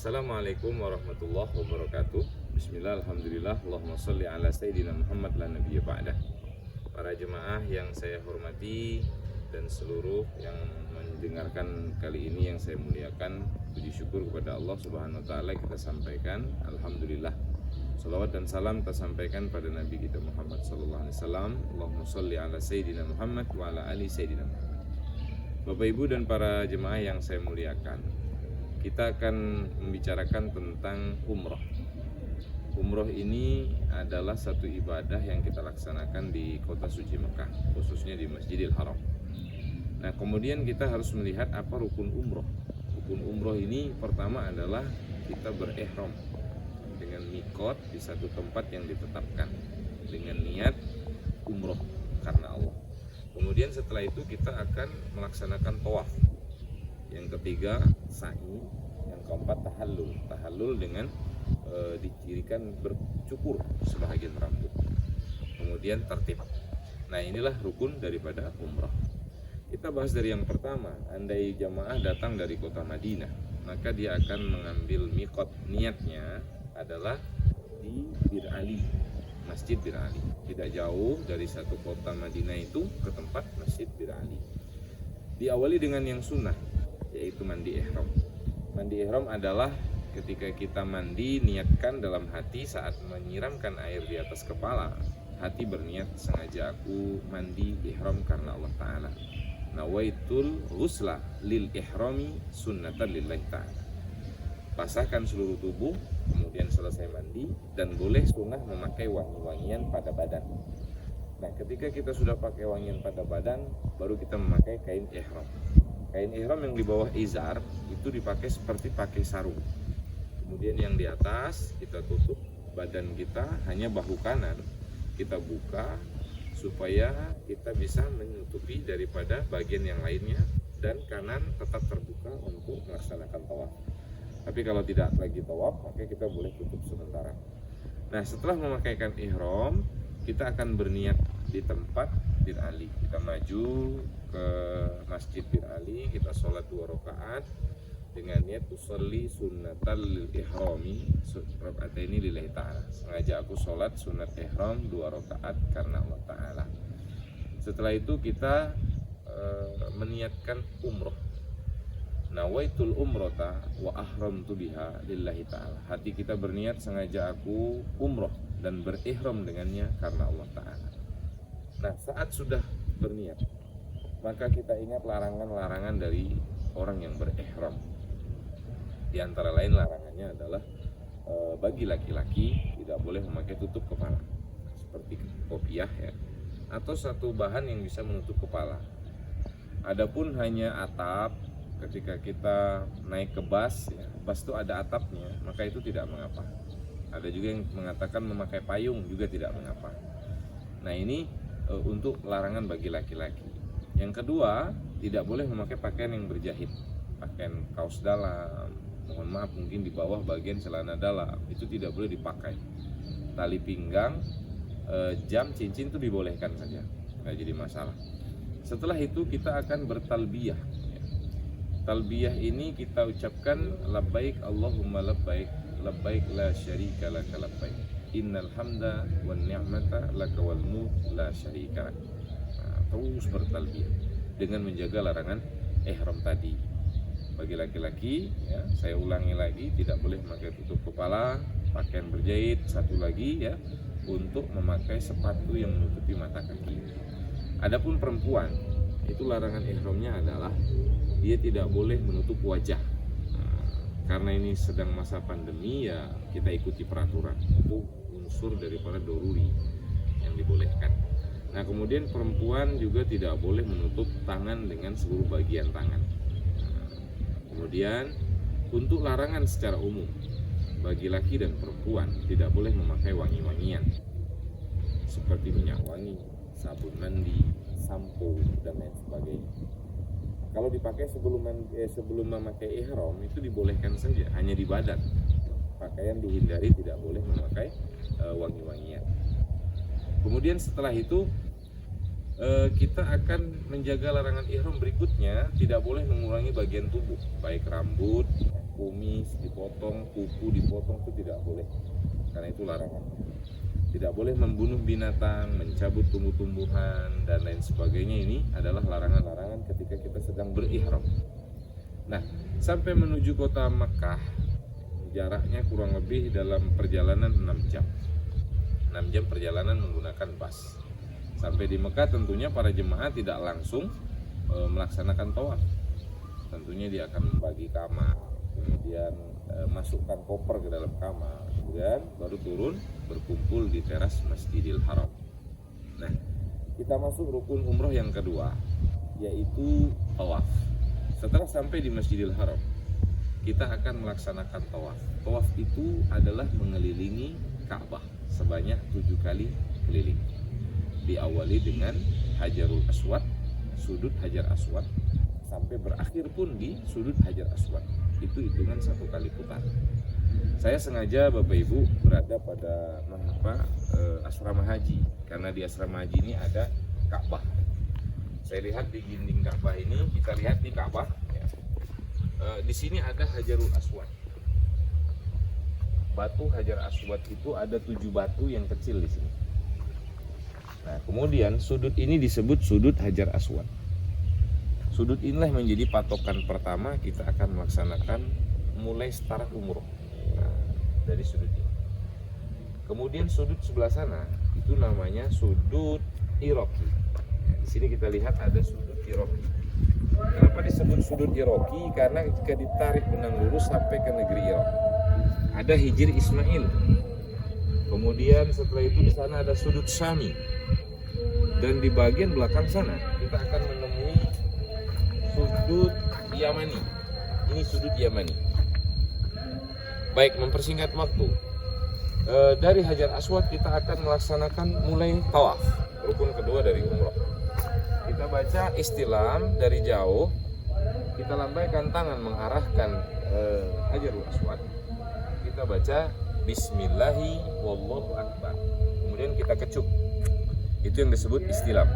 Assalamualaikum warahmatullahi wabarakatuh. Bismillah, alhamdulillah, Allahumma salli ala Sayyidina Muhammad la nabiyya ba'dah. Para jemaah yang saya hormati dan seluruh yang mendengarkan kali ini yang saya muliakan, puji syukur kepada Allah Subhanahu wa taala kita sampaikan alhamdulillah. Salawat dan salam kita sampaikan pada Nabi kita Muhammad sallallahu alaihi wasallam. Allahumma salli ala Sayyidina Muhammad wa ala ali Sayyidina Muhammad. Bapak Ibu dan para jemaah yang saya muliakan, kita akan membicarakan tentang umroh. Umroh ini adalah satu ibadah yang kita laksanakan di kota suci Mekah, khususnya di Masjidil Haram. Nah, kemudian kita harus melihat apa rukun umroh. Rukun umroh ini pertama adalah kita berihram dengan mikot di satu tempat yang ditetapkan dengan niat umroh karena Allah. Kemudian setelah itu kita akan melaksanakan tawaf. Yang ketiga sa'i, yang keempat tahallul dengan dicirikan bercukur sebahagian rambut. Kemudian tertib. Nah, inilah rukun daripada umrah. Kita bahas dari yang pertama. Andai jamaah datang dari kota Madinah, maka dia akan mengambil mikot. Niatnya adalah di Bir Ali, Masjid Bir Ali. Tidak jauh dari satu kota Madinah itu ke tempat Masjid Bir Ali. Diawali dengan yang sunnah, yaitu mandi ihram. Mandi ihram adalah ketika kita mandi, niatkan dalam hati saat menyiramkan air di atas kepala, hati berniat sengaja aku mandi ihram karena Allah Ta'ala. Nawaitul ghusla lil ihrami sunnatan lillahi ta'ala. Basahkan seluruh tubuh, kemudian selesai mandi, dan boleh sunnah memakai wangi-wangian pada badan. Nah, ketika kita sudah pakai wangian pada badan, baru kita memakai kain ihram. Kain ihram yang di bawah izar itu dipakai seperti pakai sarung. Kemudian yang di atas kita tutup badan kita, hanya bahu kanan kita buka supaya kita bisa menutupi daripada bagian yang lainnya, dan kanan tetap terbuka untuk melaksanakan tawaf. Tapi kalau tidak lagi tawaf, maka kita boleh tutup sementara. Nah, setelah memakaikan ihram, kita akan berniat di tempat Bir Ali. Kita maju ke Masjid Bir Ali, kita sholat 2 rakaat dengan niat usolli sunnatal lil ihrami raka'ataini lillahi ta'ala. Sengaja aku sholat sunat ihram 2 rakaat karena Allah Ta'ala. Setelah itu kita meniatkan umroh. Nawaitul umrota wa ahramtu biha lillahi ta'ala. Hati kita berniat sengaja aku umroh dan berihram dengannya karena Allah Ta'ala. Nah, saat sudah berniat, maka kita ingat larangan-larangan dari orang yang berihram. Di antara lain larangannya adalah bagi laki-laki tidak boleh memakai tutup kepala seperti kopiah ya, atau satu bahan yang bisa menutup kepala. Adapun hanya atap, ketika kita naik ke bus ya, bus itu ada atapnya, maka itu tidak mengapa. Ada juga yang mengatakan memakai payung juga tidak mengapa. Nah, ini untuk larangan bagi laki-laki. Yang kedua, tidak boleh memakai pakaian yang berjahit, pakaian kaos dalam, mohon maaf mungkin di bawah bagian celana dalam, itu tidak boleh dipakai. Tali pinggang, jam, cincin itu dibolehkan saja, nggak jadi masalah. Setelah itu kita akan bertalbiyah. Talbiyah ini kita ucapkan labbaik Allahumma labbaik, labbaik la syarika laka labbaik, innal hamda wan ni'mata laka wal mulk la syarika lak. Nah, terus bertalbiyah dengan menjaga larangan ihram tadi. Bagi laki-laki ya, saya ulangi lagi, tidak boleh memakai tutup kepala, pakaian berjahit. Satu lagi ya, untuk memakai sepatu yang menutupi mata kaki. Adapun perempuan, itu larangan ihramnya adalah dia tidak boleh menutup wajah. Nah, karena ini sedang masa pandemi ya, kita ikuti peraturan. Itu unsur daripada doruri yang dibolehkan. Nah, kemudian perempuan juga tidak boleh menutup tangan dengan seluruh bagian tangan. Nah, kemudian untuk larangan secara umum bagi laki dan perempuan tidak boleh memakai wangi-wangian seperti minyak wangi, sabun mandi, sampo dan lain sebagainya. Kalau dipakai sebelum memakai ihram itu dibolehkan saja, hanya di badan. Pakaian dihindari, tidak boleh memakai wangi-wangian. Kemudian setelah itu kita akan menjaga larangan ihram berikutnya, tidak boleh mengurangi bagian tubuh, baik rambut, kumis dipotong dipotong, kuku dipotong itu tidak boleh, karena itu larangan. Tidak boleh membunuh binatang, mencabut tumbuh-tumbuhan dan lain sebagainya. Ini adalah larangan-larangan ketika kita sedang berihram. Nah, sampai menuju kota Mekah jaraknya kurang lebih dalam perjalanan 6 jam. 6 jam perjalanan menggunakan bus. Sampai di Mekah tentunya para jemaah tidak langsung melaksanakan tawaf. Tentunya dia akan membagi kamar, kemudian masukkan koper ke dalam kamar, kemudian baru turun berkumpul di teras Masjidil Haram. Nah, kita masuk rukun umroh yang kedua, yaitu tawaf. Setelah sampai di Masjidil Haram, kita akan melaksanakan tawaf. Tawaf itu adalah mengelilingi Ka'bah sebanyak 7 kali keliling. Diawali dengan Hajarul Aswad, sudut Hajar Aswad, sampai berakhir pun di sudut Hajar Aswad. Itu hitungan 1 kali putar. Saya sengaja Bapak Ibu berada pada asrama haji, karena di asrama haji ini ada Ka'bah. Saya lihat di dinding Ka'bah ini, kita lihat di Ka'bah ya. Di sini ada Hajarul Aswad. Batu Hajar Aswad itu ada 7 batu yang kecil di sini. Nah, kemudian sudut ini disebut sudut Hajar Aswad. Sudut inilah menjadi patokan pertama kita akan melaksanakan mulai start umroh. Nah, dari sudut ini. Kemudian sudut sebelah sana itu namanya sudut Iroki. Di sini kita lihat ada sudut Iroki. Kenapa disebut sudut Iroki? Karena jika ditarik benang lurus sampai ke negeri Irak, ada Hijri Ismail. Kemudian setelah itu di sana ada sudut Syami. Dan di bagian belakang sana kita akan menemui sudut Yamani. Ini sudut Yamani. Baik, mempersingkat waktu. Dari Hajar Aswad kita akan melaksanakan mulai tawaf, rukun kedua dari umroh. Kita baca istilam dari jauh, kita lambaikan tangan mengarahkan Hajarul Aswad. Kita baca Bismillahi wallahu akbar. Kemudian kita kecup. Itu yang disebut istilam,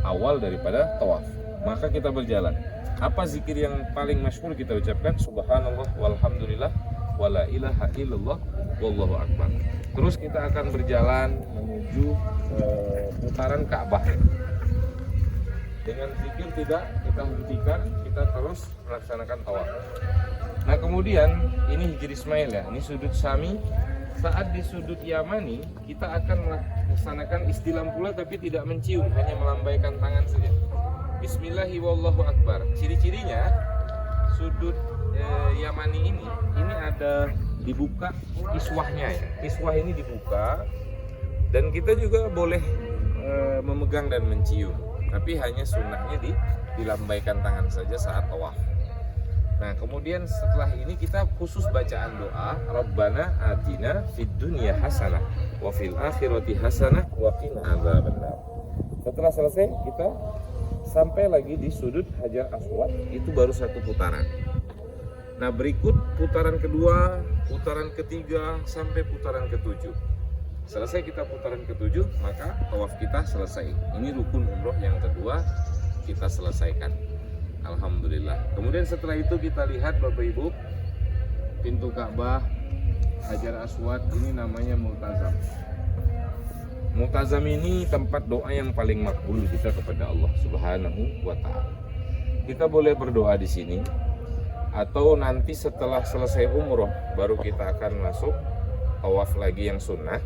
awal daripada tawaf. Maka kita berjalan. Apa zikir yang paling masyhur kita ucapkan? Subhanallah walhamdulillah wala ilaha illallah wallahu akbar. Terus kita akan berjalan menuju putaran Ka'bah. Dengan zikir tidak kita hentikan, kita terus melaksanakan tawaf. Nah, kemudian ini Hijri Ismail ya, ini sudut Syami. Saat di sudut Yamani kita akan melaksanakan istilam pula, tapi tidak mencium, hanya melambaikan tangan saja. Bismillahi wallahu akbar. Ciri-cirinya sudut Yamani ini ada dibuka kiswahnya ya. Kiswah ini dibuka dan kita juga boleh memegang dan mencium, tapi hanya sunnahnya dilambaikan tangan saja saat tawaf. Nah, kemudian setelah ini kita khusus bacaan doa Rabbana atina fid dunya hasanah wa fil akhirati hasanah wa qina adzabannar. Setelah selesai kita sampai lagi di sudut Hajar Aswad, itu baru 1 putaran. Nah, berikut putaran kedua, putaran ketiga sampai putaran ke-7. Selesai kita putaran ke-7, maka tawaf kita selesai. Ini rukun umroh yang kedua kita selesaikan. Alhamdulillah. Kemudian setelah itu kita lihat Bapak Ibu, pintu Ka'bah Hajar Aswad ini namanya Multazam. Multazam ini tempat doa yang paling makbul kita kepada Allah Subhanahu wa ta'ala. Kita boleh berdoa di sini, atau nanti setelah selesai umroh baru kita akan masuk tawaf lagi yang sunnah.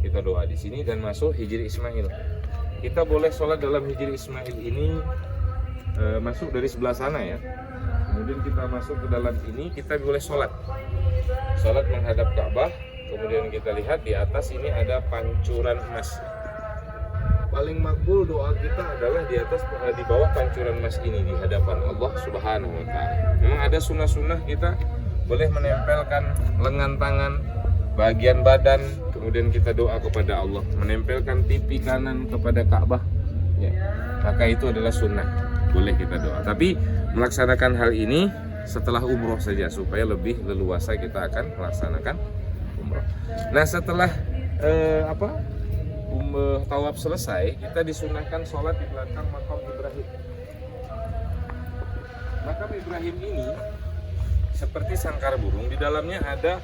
Kita doa di sini dan masuk Hijri Ismail. Kita boleh sholat dalam Hijri Ismail ini masuk dari sebelah sana ya. Kemudian kita masuk ke dalam ini, kita boleh sholat menghadap Ka'bah. Kemudian kita lihat di atas ini ada pancuran emas. Paling makbul doa kita adalah di bawah pancuran emas ini, di hadapan Allah Subhanahu wa ta'ala. Memang ada sunnah-sunnah, kita boleh menempelkan lengan tangan, bagian badan, kemudian kita doa kepada Allah, menempelkan pipi kanan kepada Ka'bah ya. Maka itu adalah sunnah, boleh kita doa. Tapi melaksanakan hal ini setelah umroh saja, supaya lebih leluasa kita akan melaksanakan umroh. Nah, setelah tawaf selesai, kita disunahkan sholat di belakang makam Ibrahim. Makam Ibrahim ini seperti sangkar burung. Di dalamnya ada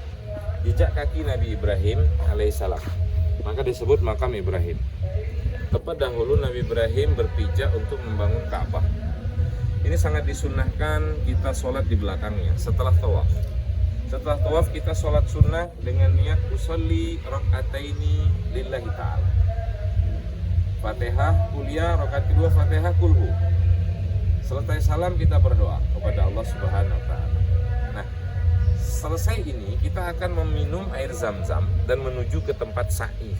jejak kaki Nabi Ibrahim alaihissalam, maka disebut makam Ibrahim. Tepat dahulu Nabi Ibrahim berpijak untuk membangun Ka'bah. Ini sangat disunnahkan kita sholat di belakangnya setelah tawaf. Setelah tawaf kita sholat sunnah dengan niat usolli rakaataini lillahi ta'ala. Fatihah kuliah, rakaat kedua Fatihah kulhu. Selesai salam kita berdoa kepada Allah Subhanahu wa taala. Nah, selesai ini kita akan meminum air Zam-Zam dan menuju ke tempat sa'i.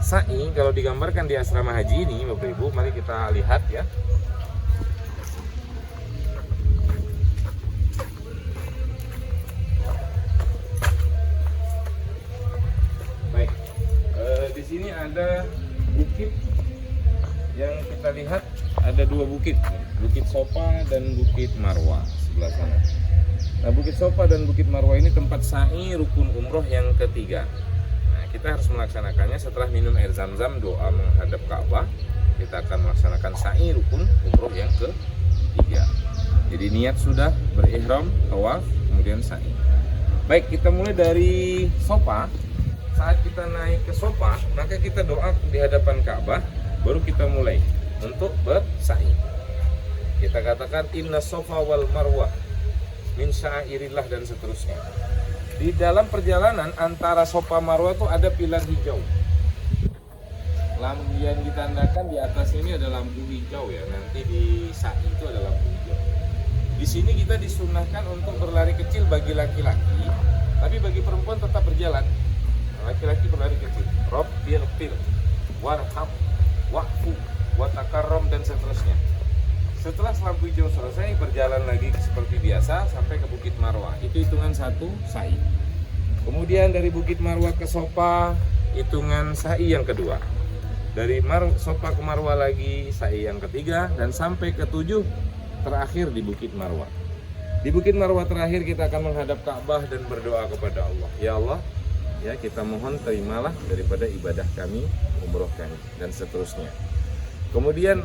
Sa'i kalau digambarkan di asrama haji ini, Bapak Ibu, mari kita lihat ya. Baik, di sini ada bukit yang kita lihat, ada dua bukit, Bukit Sofa dan Bukit Marwah sebelah sana. Nah, Bukit Sofa dan Bukit Marwah ini tempat sa'i rukun umroh yang ketiga. Nah, kita harus melaksanakannya setelah minum air Zam-Zam, doa menghadap Ka'bah. Kita akan melaksanakan sa'i rukun umroh yang ketiga. Jadi niat sudah, berihram, tawaf, kemudian sa'i. Baik, kita mulai dari Sofa. Saat kita naik ke Sofa, maka kita doa di hadapan Ka'bah, baru kita mulai untuk bersa'i. Kita katakan inna Sofa wal Marwah min sya'airillah dan seterusnya. Di dalam perjalanan antara Sofa Marwah itu ada pilar hijau. Lampu yang ditandakan di atas ini ada lampu hijau ya. Nanti di sa'i itu ada lampu hijau. Di sini kita disunahkan untuk berlari kecil bagi laki-laki, tapi bagi perempuan tetap berjalan. Laki-laki berlari kecil. Rob bil warham wa'fu watakarrom dan seterusnya. Setelah lampu hijau selesai, berjalan lagi seperti biasa sampai ke Bukit Marwah. Itu hitungan satu sa'i. Kemudian dari Bukit Marwah ke Sofa, hitungan sa'i yang kedua. Dari Sofa ke Marwah lagi sa'i yang ketiga, dan sampai ke 7 terakhir di Bukit Marwah. Di Bukit Marwah terakhir kita akan menghadap Ka'bah dan berdoa kepada Allah. Ya Allah, ya kita mohon terimalah daripada ibadah kami, umroh kami, dan seterusnya. Kemudian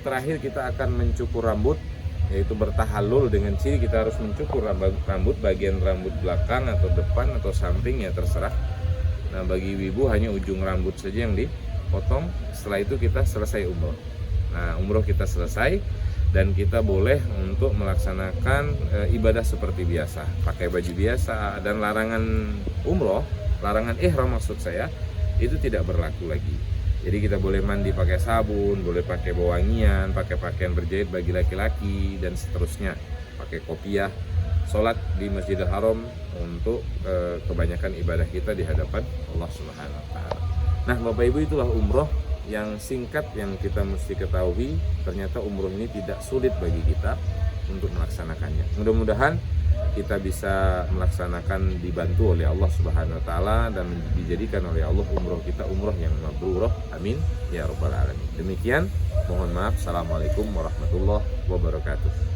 terakhir kita akan mencukur rambut, yaitu bertahallul dengan ciri kita harus mencukur rambut, bagian rambut belakang atau depan atau samping ya terserah. Nah, bagi ibu hanya ujung rambut saja yang dipotong. Setelah itu kita selesai umroh. Nah, umroh kita selesai dan kita boleh untuk melaksanakan ibadah seperti biasa, pakai baju biasa, dan larangan umroh, larangan ihram maksud saya, itu tidak berlaku lagi. Jadi kita boleh mandi pakai sabun, boleh pakai wewangian, pakai pakaian berjahit bagi laki-laki dan seterusnya, pakai kopiah, sholat di Masjidil Haram untuk kebanyakan ibadah kita di hadapan Allah Subhanahu wa taala. Nah, Bapak Ibu, itulah umroh yang singkat yang kita mesti ketahui. Ternyata umroh ini tidak sulit bagi kita untuk melaksanakannya. Mudah-mudahan kita bisa melaksanakan, dibantu oleh Allah Subhanahu wa taala dan dijadikan oleh Allah umroh kita umroh yang mabrurah. Amin ya rabbal alamin. Demikian, mohon maaf. Assalamualaikum warahmatullahi wabarakatuh.